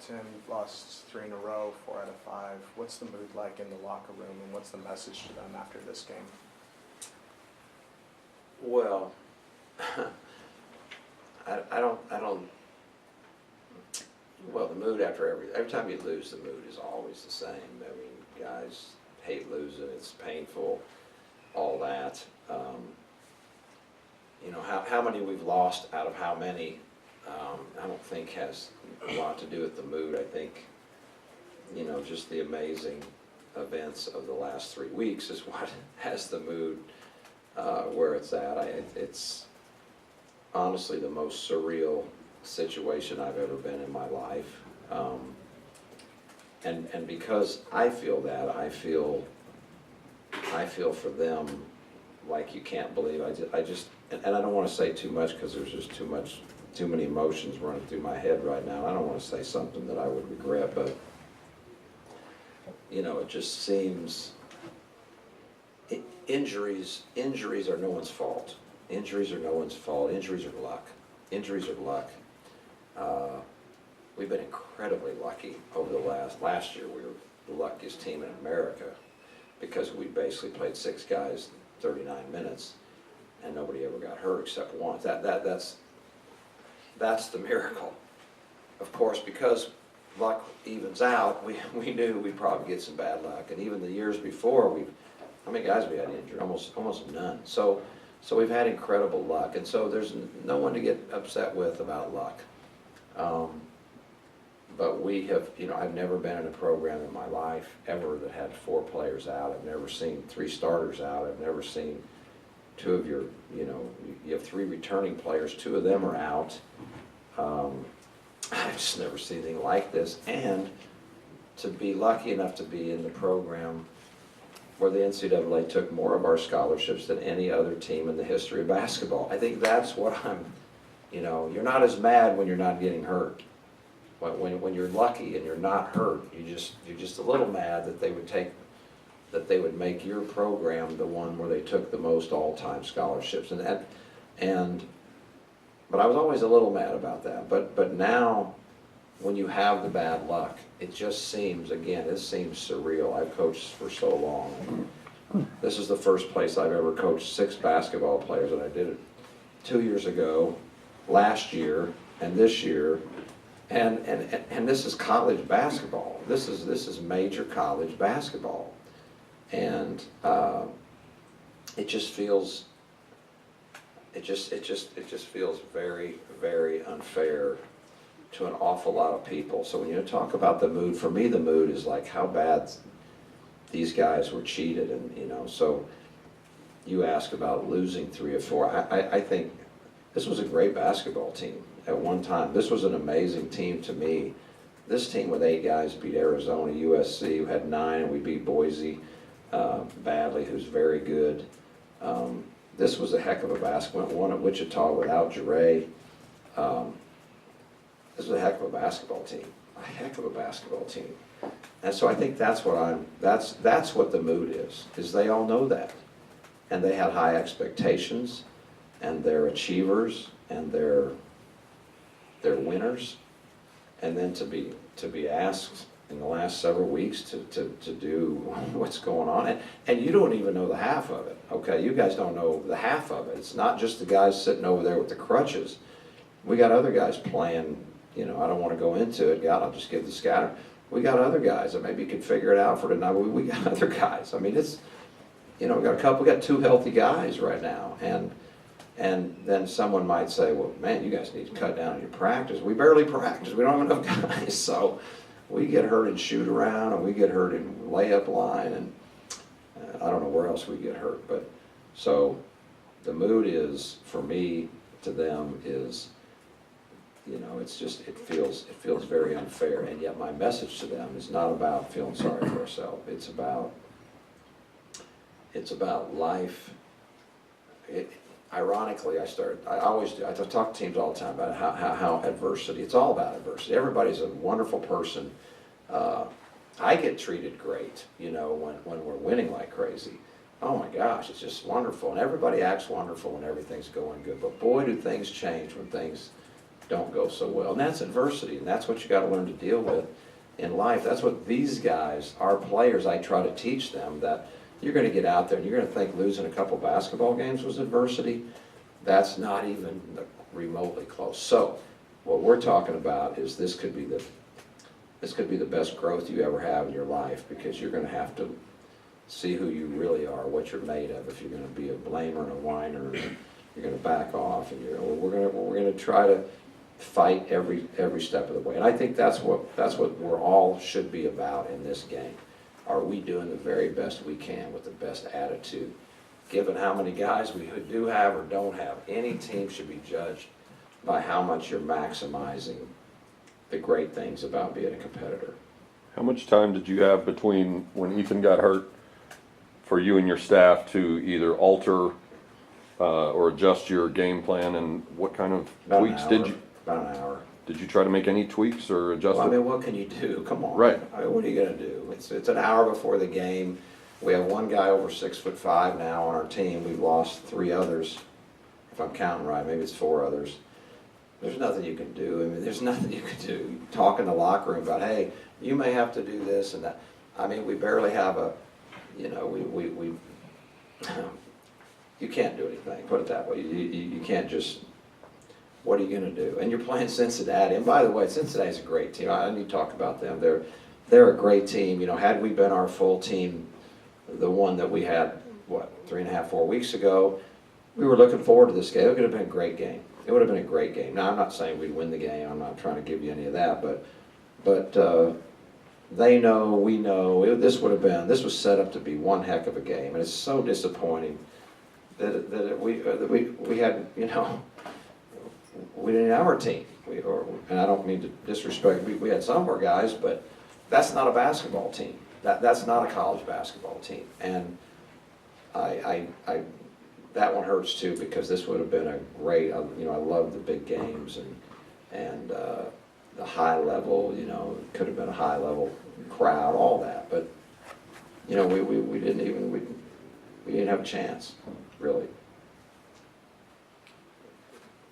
Tim, you've lost 3 in a row, 4 out of 5. What's the mood like in the locker room, and what's the message to them after this game? Well, I don't. Well, the mood after every time you lose, the mood is always the same. I mean, guys hate losing; it's painful, all that. You know, how many we've lost out of how many, I don't think has a lot to do with the mood. I think, you know, just the amazing events of the last 3 weeks is what has the mood where it's at. It's honestly the most surreal situation I've ever been in my life. And because I feel that, I feel for them like you can't believe. I just, and I don't want to say too much because there's just too many emotions running through my head right now. I don't want to say something that I would regret, but you know, it just seems injuries are no one's fault. Injuries are no one's fault. Injuries are luck. Injuries are luck. We've been incredibly lucky over the last year. We were the luckiest team in America because we basically played 6 guys 39 minutes and nobody ever got hurt except once. That's the miracle. Of course, because luck evens out, we knew we'd probably get some bad luck. And even the years before, how many guys we had injured? Almost none. So we've had incredible luck, and so there's no one to get upset with about luck. But we have, you know, I've never been in a program in my life ever that had 4 players out. I've never seen 3 starters out. I've never seen 2 of your, you know, you have 3 returning players, 2 of them are out. I've just never seen anything like this. And to be lucky enough to be in the program where the NCAA took more of our scholarships than any other team in the history of basketball. I think that's what you know, you're not as mad when you're not getting hurt. When you're lucky and you're not hurt, you're just a little mad that they would make your program the one where they took the most all-time scholarships. But I was always a little mad about that. But now, when you have the bad luck, it just seems, again, it seems surreal. I've coached for so long. This is the first place I've ever coached 6 basketball players, and I did it 2 years ago, last year, and this year. And this is college basketball. This is major college basketball, and it just feels very, very unfair to an awful lot of people. So when you talk about the mood, for me the mood is like how bad these guys were cheated, and you know. So you ask about losing 3 or 4. I think this was a great basketball team. At one time, this was an amazing team to me. This team with 8 guys beat Arizona, USC, who had 9, and we beat Boise badly, who's very good. This was a heck of a basketball. Won at Wichita without Jure. This was a heck of a basketball team. A heck of a basketball team. And so I think that's what that's what the mood is they all know that, and they had high expectations, and they're achievers, and they're winners, and then to be asked in the last several weeks to do what's going on, and you don't even know the half of it. Okay, you guys don't know the half of it. It's not just the guys sitting over there with the crutches. We got other guys playing. You know, I don't want to go into it. God, I'll just give the scatter. We got other guys that maybe could figure it out for tonight. But we got other guys. I mean, it's, you know, we got 2 healthy guys right now, and then someone might say, well, man, you guys need to cut down on your practice. We barely practice. We don't have enough guys. So we get hurt in shoot around, and we get hurt in layup line, and I don't know where else we get hurt. But so the mood is, for me, to them is, you know, it's just, it feels very unfair. And yet my message to them is not about feeling sorry for ourselves. It's about life. Ironically, I talk to teams all the time about how adversity, it's all about adversity. Everybody's a wonderful person. I get treated great, you know, when we're winning like crazy. Oh my gosh, it's just wonderful. And everybody acts wonderful when everything's going good. But boy, do things change when things don't go so well. And that's adversity, and that's what you gotta learn to deal with in life. That's what these guys, our players, I try to teach them, that you're gonna get out there and you're gonna think losing a couple basketball games was adversity. That's not even remotely close. So, what we're talking about is this could be the best growth you ever have in your life, because you're gonna have to see who you really are, what you're made of. If you're gonna be a blamer and a whiner, and you're gonna back off, and we're gonna try to fight every step of the way. And I think that's what we're all should be about in this game. Are we doing the very best we can with the best attitude? Given how many guys we do have or don't have, any team should be judged by how much you're maximizing the great things about being a competitor. How much time did you have between when Ethan got hurt for you and your staff to either alter or adjust your game plan, and what kind of tweaks did you? About an hour. Did you try to make any tweaks or adjustments? Well, I mean, what can you do? Come on. Right. I mean, what are you gonna do? It's an hour before the game. We have one guy over 6'5" now on our team. We've lost 3 others, if I'm counting right. Maybe it's 4 others. There's nothing you can do. I mean, there's nothing you can do. You talk in the locker room about, hey, you may have to do this and that. I mean, we barely have a, you know, we you can't do anything. Put it that way. You can't just. What are you going to do? And you're playing Cincinnati. And by the way, Cincinnati's a great team. I need to talk about them. They're a great team. You know, had we been our full team, the one that we had, 3.5, 4 weeks ago, we were looking forward to this game. It could have been a great game. It would have been a great game. Now, I'm not saying we'd win the game. I'm not trying to give you any of that. But they know, we know. This was set up to be one heck of a game. And it's so disappointing that we had, you know, we didn't have our team. And I don't mean to disrespect, we had some of our guys, but that's not a basketball team. That's not a college basketball team. And that one hurts too, because this would have been a great, you know, I love the big games and the high level, you know, it could have been a high level crowd, all that. But, you know, we didn't have a chance, really.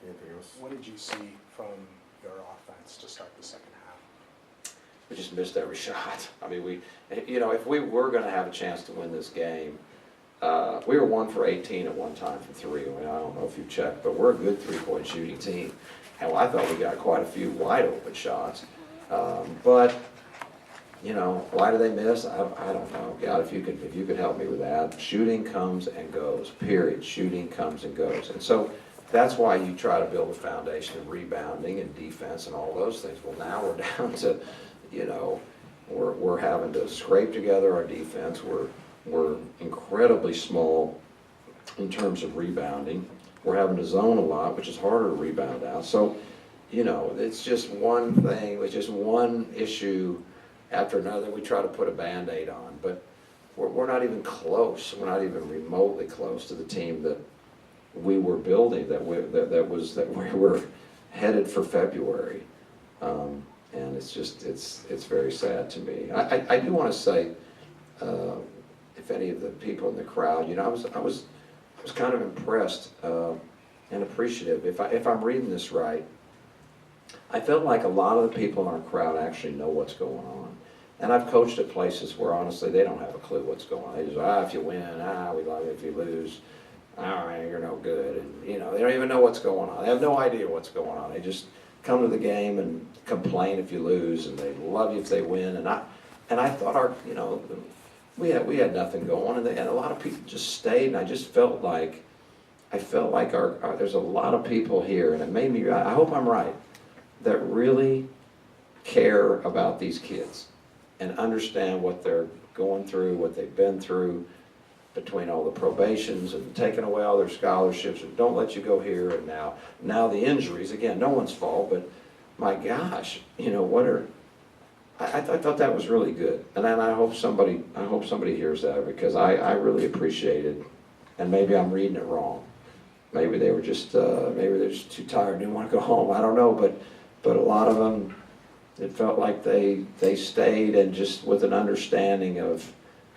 Anything else? What did you see from your offense to start the second half? We just missed every shot. I mean, you know, if we were going to have a chance to win this game, we were 1 for 18 at one time from 3. I mean, I don't know if you checked, but we're a good 3-point shooting team. And I thought we got quite a few wide open shots. But, you know, why do they miss? I don't know. God, if you could help me with that. Shooting comes and goes, period. Shooting comes and goes. And so that's why you try to build a foundation of rebounding and defense and all those things. Well, now we're down to, you know, we're having to scrape together our defense. We're incredibly small in terms of rebounding. We're having to zone a lot, which is harder to rebound out. So, you know, it's just one thing, it's just one issue after another. We try to put a Band-Aid on, but we're not even close. We're not even remotely close to the team that we were building, that we were headed for February. And it's just, it's very sad to me. I do want to say, if any of the people in the crowd, you know, I was kind of impressed and appreciative. If I'm reading this right, I felt like a lot of the people in our crowd actually know what's going on. And I've coached at places where honestly they don't have a clue what's going on. They just, if you win, we love it. If you lose, you're no good. And you know, they don't even know what's going on. They have no idea what's going on. They just come to the game and complain if you lose, and they love you if they win. And I thought we had nothing going, and a lot of people just stayed, and I just felt like our there's a lot of people here, and it made me, I hope I'm right, that really care about these kids and understand what they're going through, what they've been through, between all the probations and taking away all their scholarships and don't let you go here, and now the injuries, again, no one's fault, but my gosh, you know, I thought that was really good. And then I hope somebody hears that, because I really appreciated, and maybe I'm reading it wrong. Maybe they were just too tired and didn't want to go home. I don't know, but a lot of them, it felt like they stayed, and just with an understanding of,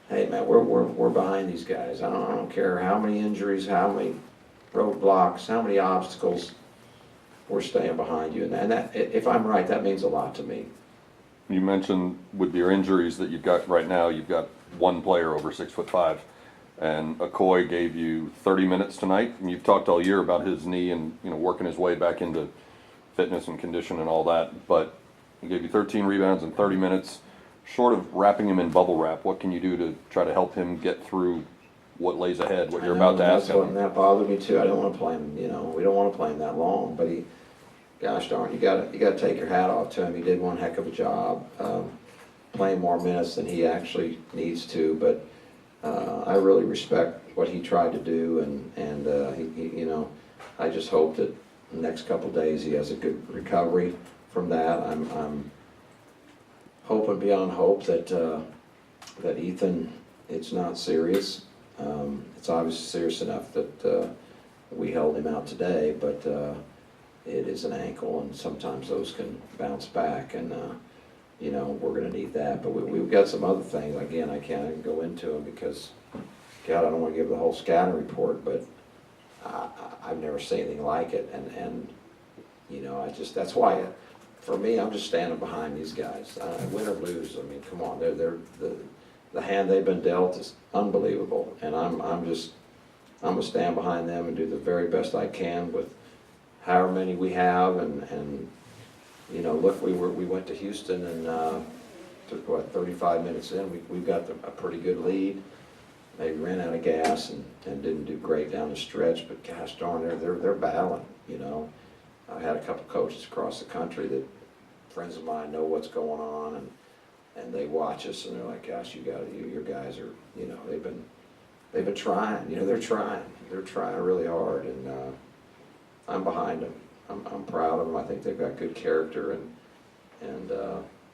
hey man, we're behind these guys. I don't care how many injuries, how many roadblocks, how many obstacles. we're staying behind you. And that, if I'm right, that means a lot to me. You mentioned with your injuries that you've got right now, you've got one player over 6'5", and Okoye gave you 30 minutes tonight, and you've talked all year about his knee and, you know, working his way back into fitness and condition and all that, but he gave you 13 rebounds in 30 minutes. Short of wrapping him in bubble wrap, what can you do to try to help him get through what lays ahead, what you're about to ask him? And that bothered me too. I don't want to play him, you know, we don't want to play him that long, but gosh darn, you gotta take your hat off to him. He did one heck of a job, playing more minutes than he actually needs to, but I really respect what he tried to do, and he, you know, I just hope that the next couple of days he has a good recovery from that. I'm hoping beyond hope that that Ethan, it's not serious. It's obviously serious enough that we held him out today, but it is an ankle, and sometimes those can bounce back, and you know, we're going to need that. But we've got some other things. Again, I can't even go into them because, God, I don't want to give the whole scouting report, but I've never seen anything like it, and you know, that's why, for me, I'm just standing behind these guys. Win or lose, I mean, come on, they're the hand they've been dealt is unbelievable, and I'm gonna stand behind them and do the very best I can with however many we have, and you know, look, we went to Houston and took what, 35 minutes in, we got a pretty good lead. They ran out of gas and didn't do great down the stretch, but gosh darn, they're battling, you know. I had a couple coaches across the country that friends of mine know what's going on, and they watch us, and they're like, gosh, your guys are, you know, they've been trying, you know, they're trying really hard, and I'm behind them. I'm proud of them. I think they've got good character, and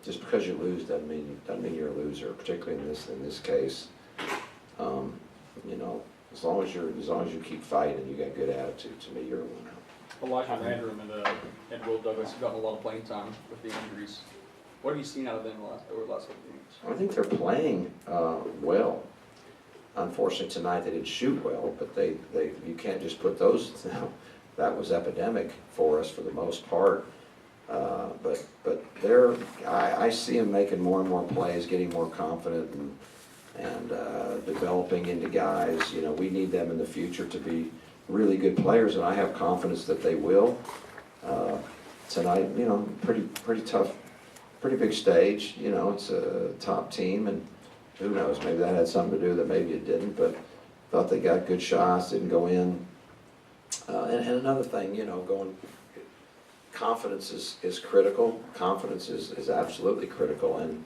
just because you lose doesn't mean you're a loser, particularly in this case. You know, as long as you keep fighting, you got good attitude, to me, you're a winner. Elijah Randrum and Will Douglas have gotten a lot of playing time with the injuries. What have you seen out of them over the last couple of games? I think they're playing well. Unfortunately, tonight they didn't shoot well, but you can't just put those. That was epidemic for us for the most part. But I see them making more and more plays, getting more confident, and developing into guys. You know, we need them in the future to be really good players, and I have confidence that they will. Tonight, you know, pretty tough, pretty big stage. You know, it's a top team, and who knows, maybe that had something to do that maybe it didn't, but thought they got good shots, didn't go in. And another thing, you know, confidence is critical. Confidence is absolutely critical, and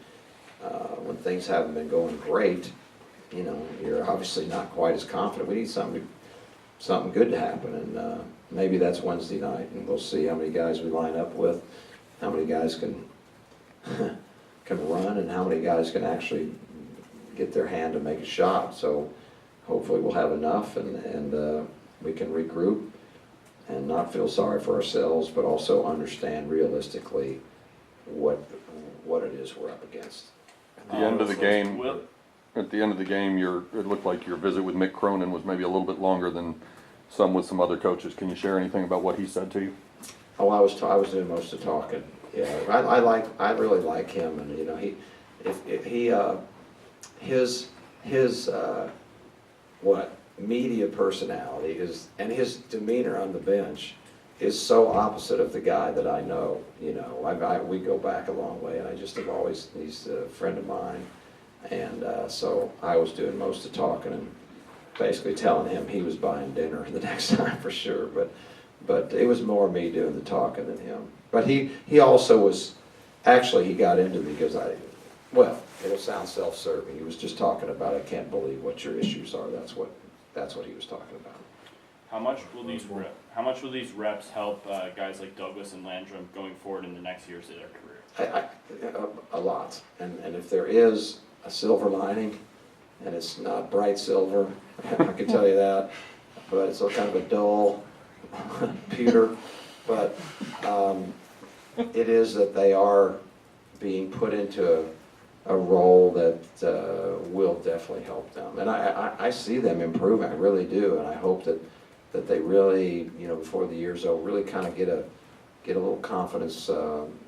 when things haven't been going great, you know, you're obviously not quite as confident. We need something good to happen, and maybe that's Wednesday night, and we'll see how many guys we line up with, how many guys can run, and how many guys can actually get their hand to make a shot. So hopefully we'll have enough, and we can regroup and not feel sorry for ourselves, but also understand realistically what it is we're up against. At the end of the game, it looked like your visit with Mick Cronin was maybe a little bit longer than some with some other coaches. Can you share anything about what he said to you? Oh, I was doing most of the talking. Yeah, I really like him, and you know, his media personality is, and his demeanor on the bench is so opposite of the guy that I know. You know, we go back a long way, and I just have always, he's a friend of mine, and so I was doing most of the talking and basically telling him he was buying dinner the next time for sure, but it was more me doing the talking than him. But he also was, actually he got into me because it'll sound self-serving. He was just talking about, I can't believe what your issues are. That's what he was talking about. How much will these reps help guys like Douglas and Landrum going forward in the next years of their career? A lot, and if there is a silver lining, and it's not bright silver, I can tell you that, but it's kind of a dull pewter, but it is that they are being put into a role that will definitely help them, and I see them improving. I really do, and I hope that they really, you know, before the year's over, really kind of get get a little confidence.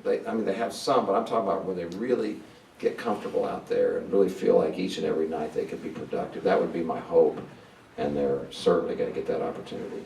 They have some, but I'm talking about when they really get comfortable out there and really feel like each and every night they can be productive. That would be my hope, and they're certainly going to get that opportunity.